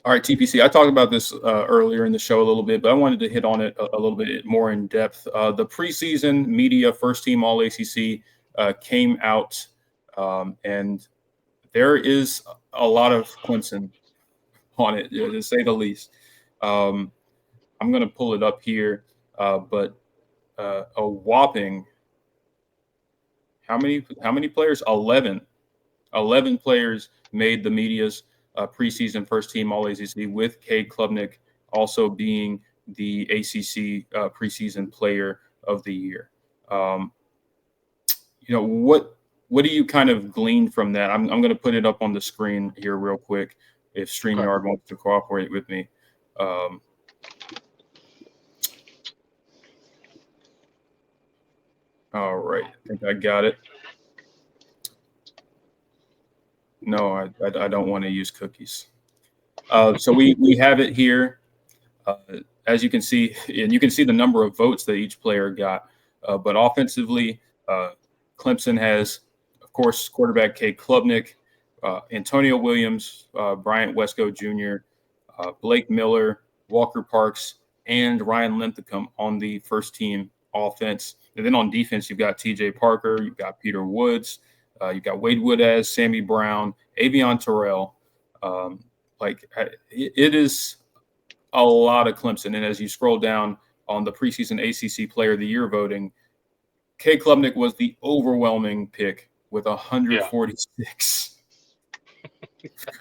All right, TPC. I talked about this earlier in the show a little bit, but I wanted to hit on it a little bit more in depth. The preseason media first team All ACC came out, and there is a lot of Clemson on it, to say the least. Um, I'm going to pull it up here, but a whopping how many players? 11 players made the media's preseason first team All ACC, with Klubnik also being the ACC preseason player of the year. Um, what do you kind of glean from that? I'm going to put it up on the screen here real quick if Okay. StreamYard wants to cooperate with me. Um, all right, I think I got it. No, I don't want to use cookies. So we have it here. Uh, as you can see, and you can see the number of votes that each player got. But offensively, uh, Clemson has, of course, quarterback Klubnik, Antonio Williams, Bryant Wesco Jr., Blake Miller, Walker Parks, and Ryan Linthicum on the first team offense. And then on defense, you've got TJ Parker, you've got Peter Woods, you've got Wade Woodaz, Sammy Brown, Avion Terrell. Um, it is a lot of Clemson. And as you scroll down on the preseason ACC Player of the Year voting, Klubnik was the overwhelming pick with Yeah.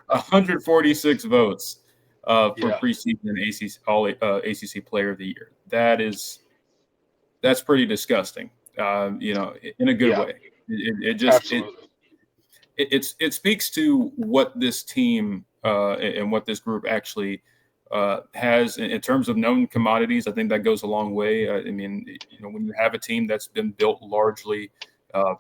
146 votes for Yeah. preseason ACC ACC Player of the Year. That's pretty disgusting. In a good Yeah. way. It just Absolutely. it speaks to what this team and what this group actually has in terms of known commodities. I think that goes a long way. I mean, when you have a team that's been built largely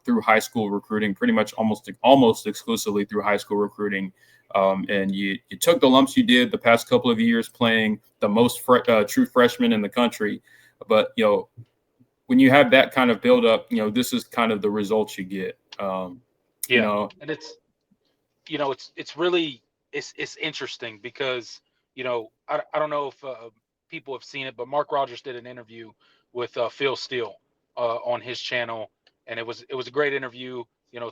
through high school recruiting, pretty much almost exclusively through high school recruiting, and you took the lumps you did the past couple of years playing the most true freshmen in the country, but when you have that kind of build up, this is kind of the results you get. You Yeah. know, And it's really it's interesting because I don't know if people have seen it, but Mark Rogers did an interview with Phil Steele on his channel, and it was a great interview.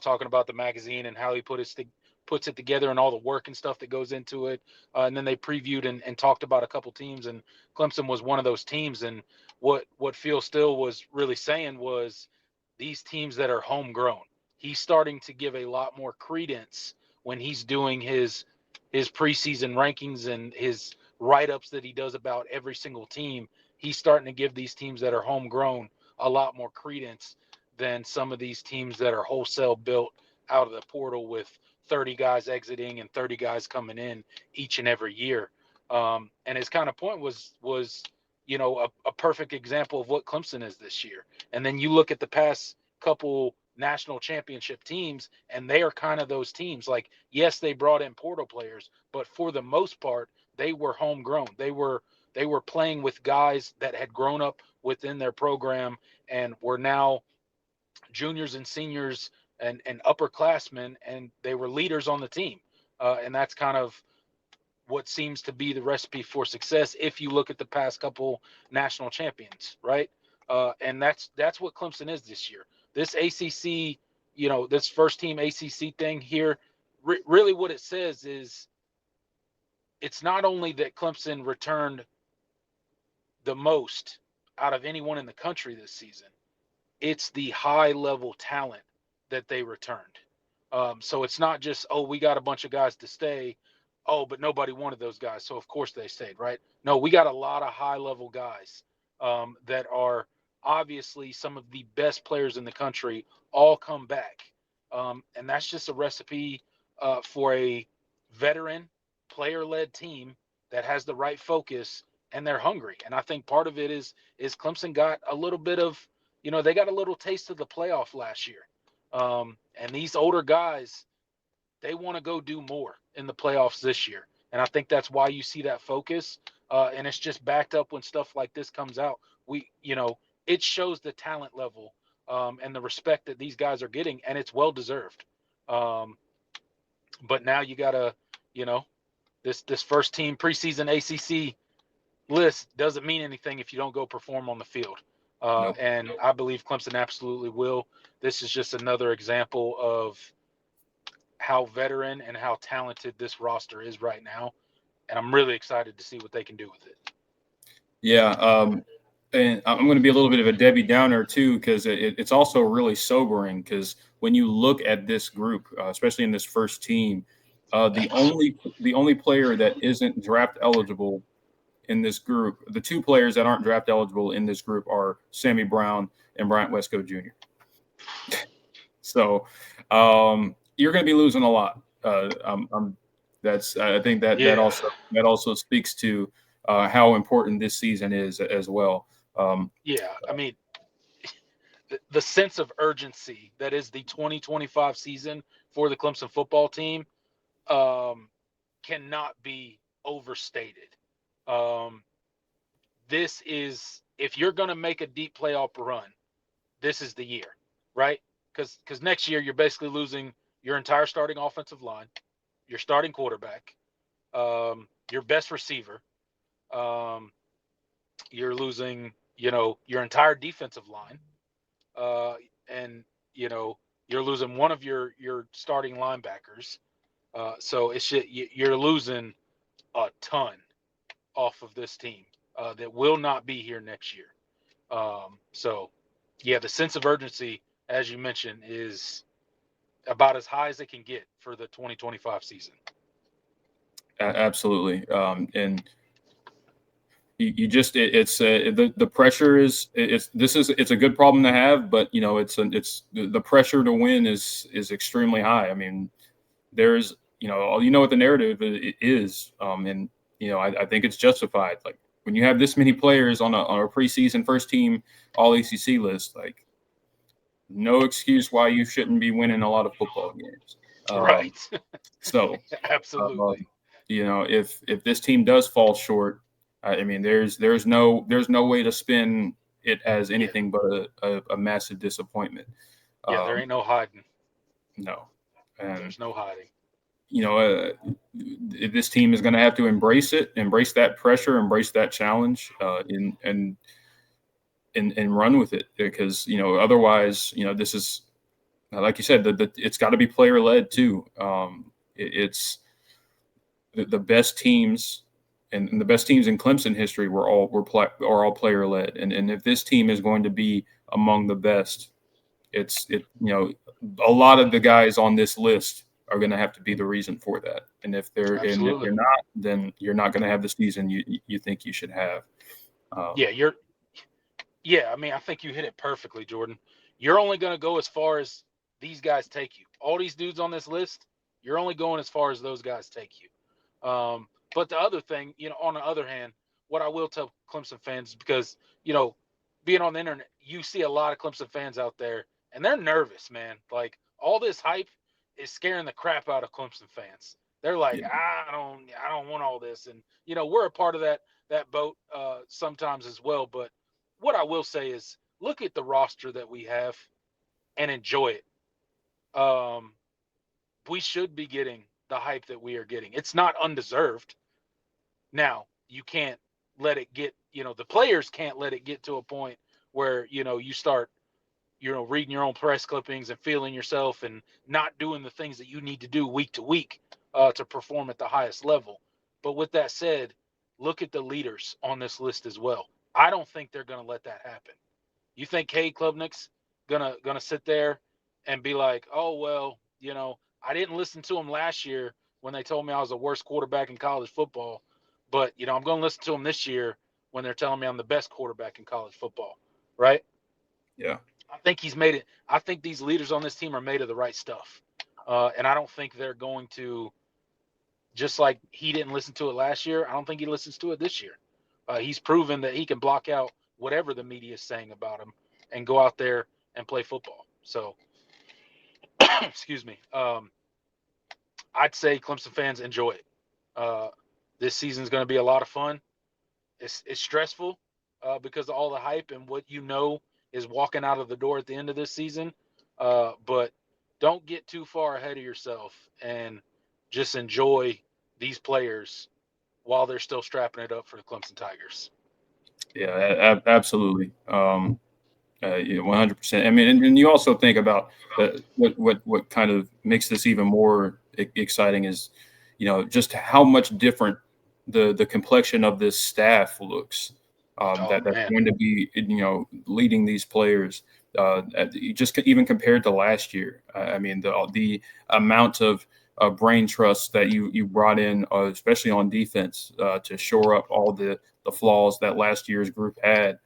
Talking about the magazine and how he puts it together and all the work and stuff that goes into it. And then they previewed and talked about a couple teams, and Clemson was one of those teams. And what Phil Steele was really saying was these teams that are homegrown. He's starting to give a lot more credence when he's doing his preseason rankings and his write-ups that he does about every single team. He's starting to give these teams that are homegrown a lot more credence than some of these teams that are wholesale built out of the portal with 30 guys exiting and 30 guys coming in each and every year. And his kind of point was a perfect example of what Clemson is this year. And then you look at the past couple national championship teams, and they are kind of those teams. Like, yes, they brought in portal players, but for the most part, they were homegrown. They were playing with guys that had grown up within their program and were now juniors and seniors and upperclassmen, and they were leaders on the team. And that's kind of what seems to be the recipe for success if you look at the past couple national champions, right? And that's what Clemson is this year. This ACC, this first team ACC thing here, really what it says is it's not only that Clemson returned the most out of anyone in the country this season, it's the high level talent that they returned. So it's not just, oh, we got a bunch of guys to stay. Oh, but nobody wanted those guys. So of course they stayed, right? No, we got a lot of high level guys that are obviously some of the best players in the country all come back. And that's just a recipe for a veteran player led team that has the right focus and they're hungry. And I think part of it is Clemson got a little bit of, they got a little taste of the playoff last year. And these older guys, they want to go do more in the playoffs this year. And I think that's why you see that focus. And it's just backed up when stuff like this comes out. It shows the talent level and the respect that these guys are getting, and it's well deserved. But now you gotta, you know, This first team preseason ACC list doesn't mean anything if you don't go perform on the field. Nope. And I believe Clemson absolutely will. This is just another example of how veteran and how talented this roster is right now. And I'm really excited to see what they can do with it. Yeah. And I'm going to be a little bit of a Debbie Downer too, because it's also really sobering. Because when you look at this group, especially in this first team, the only player that isn't draft eligible in this group, the two players that aren't draft eligible in this group are Sammy Brown and Bryant Wesco Jr. So you're going to be losing a lot. I think that also speaks to how important this season is as well. I mean, the sense of urgency that is the 2025 season for the Clemson football team cannot be overstated. This is, if you're going to make a deep playoff run, this is the year, right? Because next year you're basically losing your entire starting offensive line, your starting quarterback, your best receiver. You're losing, your entire defensive line, and you're losing one of your starting linebackers. So you're losing a ton off of this team that will not be here next year. So, yeah, the sense of urgency, as you mentioned, is about as high as it can get for the 2025 season. Absolutely. And you just the pressure it's a good problem to have, but it's the pressure to win is extremely high. I mean, there's what the narrative is, and I think it's justified. Like when you have this many players on a preseason first team All-ACC list, like no excuse why you shouldn't be winning a lot of football games. Right. So absolutely. If this team does fall short, I mean, there's no way to spin it as anything but a massive disappointment. Yeah, there ain't no hiding. No, and there's no hiding. This team is going to have to embrace that pressure, embrace that challenge, and run with it, because otherwise, this is, like you said, it's got to be player led too. It's the best teams. And the best teams in Clemson history are all player led, and if this team is going to be among the best, a lot of the guys on this list are going to have to be the reason for that. And if they're not, then you're not going to have the season you think you should have. I mean, I think you hit it perfectly, Jordan. You're only going to go as far as these guys take you. All these dudes on this list, you're only going as far as those guys take you. But the other thing, on the other hand, what I will tell Clemson fans, because, being on the internet, you see a lot of Clemson fans out there, and they're nervous, man. Like, all this hype is scaring the crap out of Clemson fans. They're like, I don't want all this. And, we're a part of that boat sometimes as well. But what I will say is, look at the roster that we have and enjoy it. We should be getting the hype that we are getting. It's not undeserved. Now, you can't let it get, the players can't let it get to a point where, you start, reading your own press clippings and feeling yourself and not doing the things that you need to do week to week to perform at the highest level. But with that said, look at the leaders on this list as well. I don't think they're going to let that happen. You think Klubnik's gonna sit there and be like, oh, well, I didn't listen to him last year when they told me I was the worst quarterback in college football, but I'm going to listen to him this year when they're telling me I'm the best quarterback in college football, right? Yeah. I think he's made it. I think these leaders on this team are made of the right stuff, and I don't think they're going to, just like he didn't listen to it last year, I don't think he listens to it this year. He's proven that he can block out whatever the media is saying about him and go out there and play football. So, excuse me. I'd say Clemson fans enjoy it. This season is going to be a lot of fun. It's stressful because of all the hype and what is walking out of the door at the end of this season. But don't get too far ahead of yourself and just enjoy these players while they're still strapping it up for the Clemson Tigers. Yeah, absolutely. 100%. I mean, and you also think about what kind of makes this even more exciting is, just how much different the complexion of this staff looks. That's going to be, leading these players. Just even compared to last year. I mean, the amount of brain trust that you brought in, especially on defense, to shore up all the flaws that last year's group had.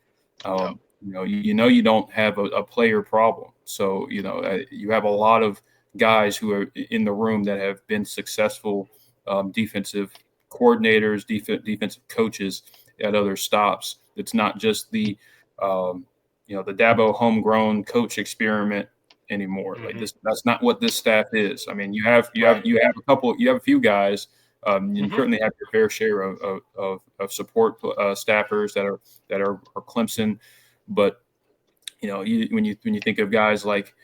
You don't have a player problem. So, you have a lot of guys who are in the room that have been successful defensive coordinators, defensive coaches at other stops. It's not just the Dabo homegrown coach experiment anymore. Mm-hmm. Like this, that's not what this staff is. I mean, you have a few guys. You certainly have your fair share of support staffers that are Clemson. But when you think of guys like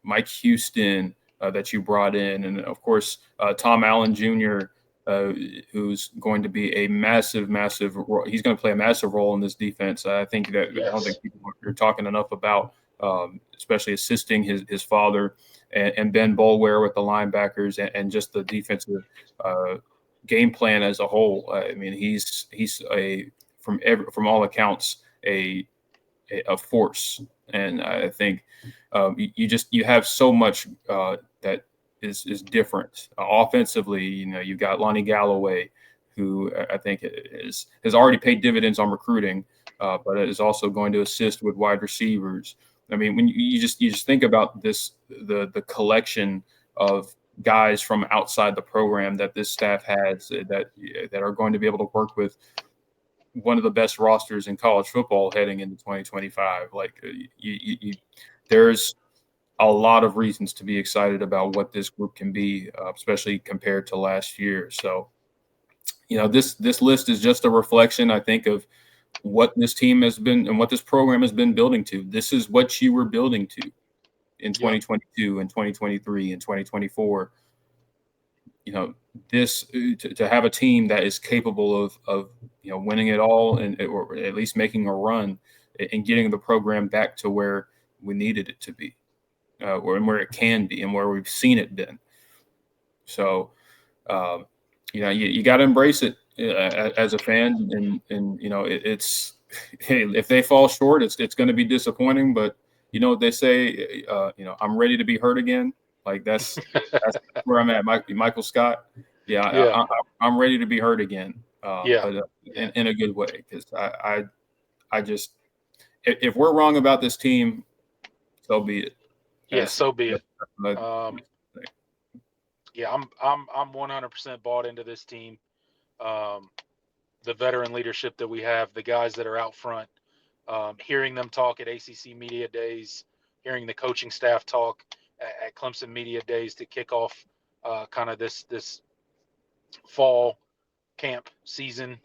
Mike Houston that you brought in, and of course Tom Allen Jr., who's going to be a massive role. He's going to play a massive role in this defense. I think that I don't think people are talking enough about, especially assisting his father and Ben Boulware with the linebackers and just the defensive game plan as a whole. I mean, he's from all accounts a force, and I think you have so much that is different offensively. You've got Lonnie Galloway, who I think has already paid dividends on recruiting, but is also going to assist with wide receivers. I mean, when you just think about this, the collection of guys from outside the program that this staff has that are going to be able to work with one of the best rosters in college football heading into 2025. Like there's a lot of reasons to be excited about what this group can be, especially compared to last year. So, this list is just a reflection, I think, of what this team has been and what this program has been building to. This is what you were building to in 2022 and 2023 and 2024. This to have a team that is capable of winning it all or at least making a run and getting the program back to where we needed it to be, or where it can be and where we've seen it been. So, you got to embrace it as a fan, and it's hey, if they fall short, it's going to be disappointing. But what they say, I'm ready to be hurt again. Like that's where I'm at, Michael Scott. Yeah. I'm ready to be hurt again. But in a good way, because I just if we're wrong about this team, so be it. So be it. I'm 100% bought into this team. The veteran leadership that we have, the guys that are out front, hearing them talk at ACC Media Days, hearing the coaching staff talk at Clemson Media Days to kick off kind of this fall camp season.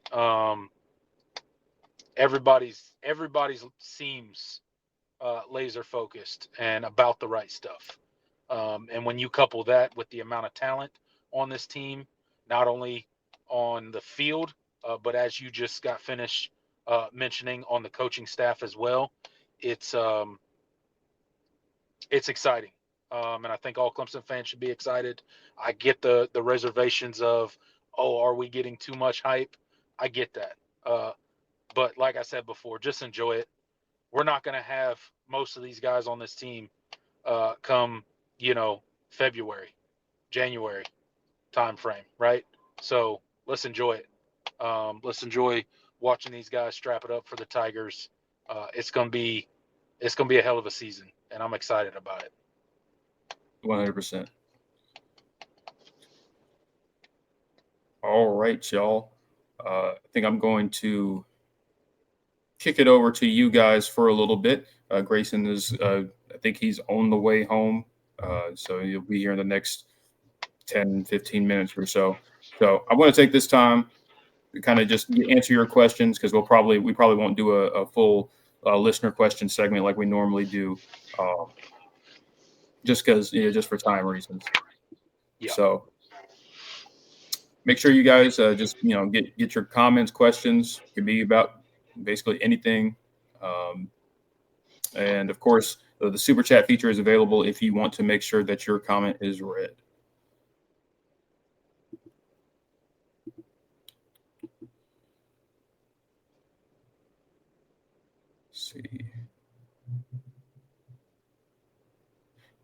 Everybody's seems laser focused and about the right stuff. And when you couple that with the amount of talent on this team, not only on the field, but as you just got finished mentioning on the coaching staff as well, it's exciting. And I think all Clemson fans should be excited. I get the reservations of, are we getting too much hype? I get that. But like I said before, just enjoy it. We're not going to have most of these guys on this team come, February, January time frame, right? So let's enjoy it. Let's enjoy watching these guys strap it up for the Tigers. It's gonna be a hell of a season, and I'm excited about it. 100%. All right, y'all. I think I'm going to kick it over to you guys for a little bit. Grayson is, I think he's on the way home. So he'll be here in the next 10, 15 minutes or so. So I want to take this time to kind of just answer your questions, because we probably won't do a full listener question segment like we normally do, just because just for time reasons. Yeah. So make sure you guys just get your comments, questions. It can be about basically anything, and of course the super chat feature is available if you want to make sure that your comment is read. Let's see.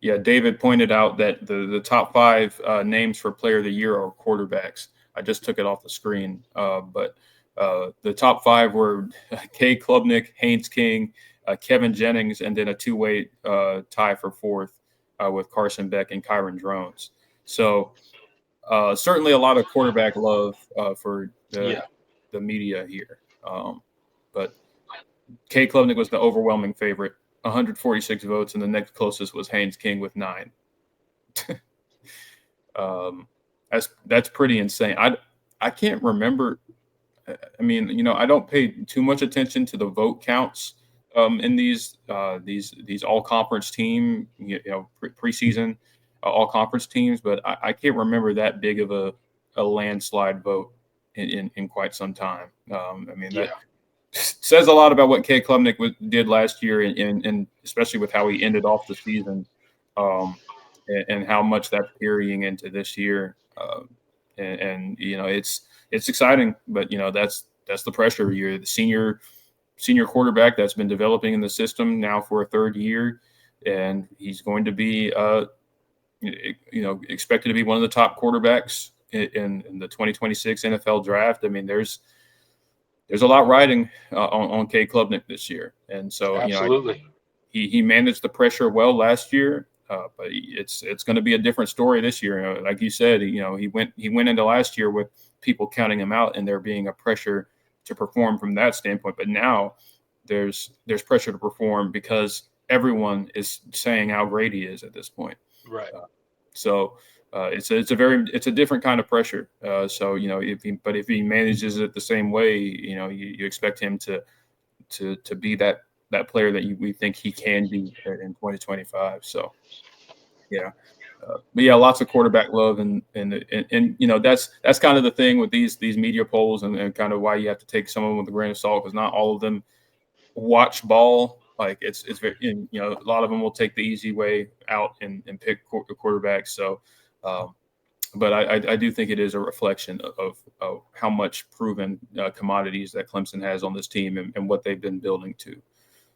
Yeah, David pointed out that the top 5 names for Player of the Year are quarterbacks. I just took it off the screen, but the top 5 were K. Klubnik, Haynes King, Kevin Jennings, and then a two-way tie for 4th with Carson Beck and Kyron Drones. So certainly a lot of quarterback love for the media here. But K. Klubnik was the overwhelming favorite. 146 votes, and the next closest was Haynes King with 9. That's pretty insane. I can't remember. I mean, I don't pay too much attention to the vote counts in these all conference team, preseason all conference teams, but I can't remember that big of a landslide vote in quite some time. I mean that says a lot about what K. Klubnik did last year, and especially with how he ended off the season, and how much that's carrying into this year. And it's exciting, but that's the pressure. You're the senior quarterback that's been developing in the system now for a 3rd year, and he's going to be expected to be one of the top quarterbacks in the 2026 NFL draft. I mean, there's a lot riding on K. Klubnik this year, and so absolutely, he managed the pressure well last year, but it's going to be a different story this year. Like you said, he went into last year with people counting him out, and there being a pressure to perform from that standpoint. But now there's pressure to perform because everyone is saying how great he is at this point. Right. It's a different kind of pressure. So if he manages it the same way, you expect him to be that player that we think he can be in 2025. So yeah, but yeah, lots of quarterback love, and that's kind of the thing with these media polls, and kind of why you have to take some of them with a grain of salt, because not all of them watch ball. Like it's very, a lot of them will take the easy way out and pick the quarterbacks. So, but I do think it is a reflection of how much proven commodities that Clemson has on this team, and what they've been building to.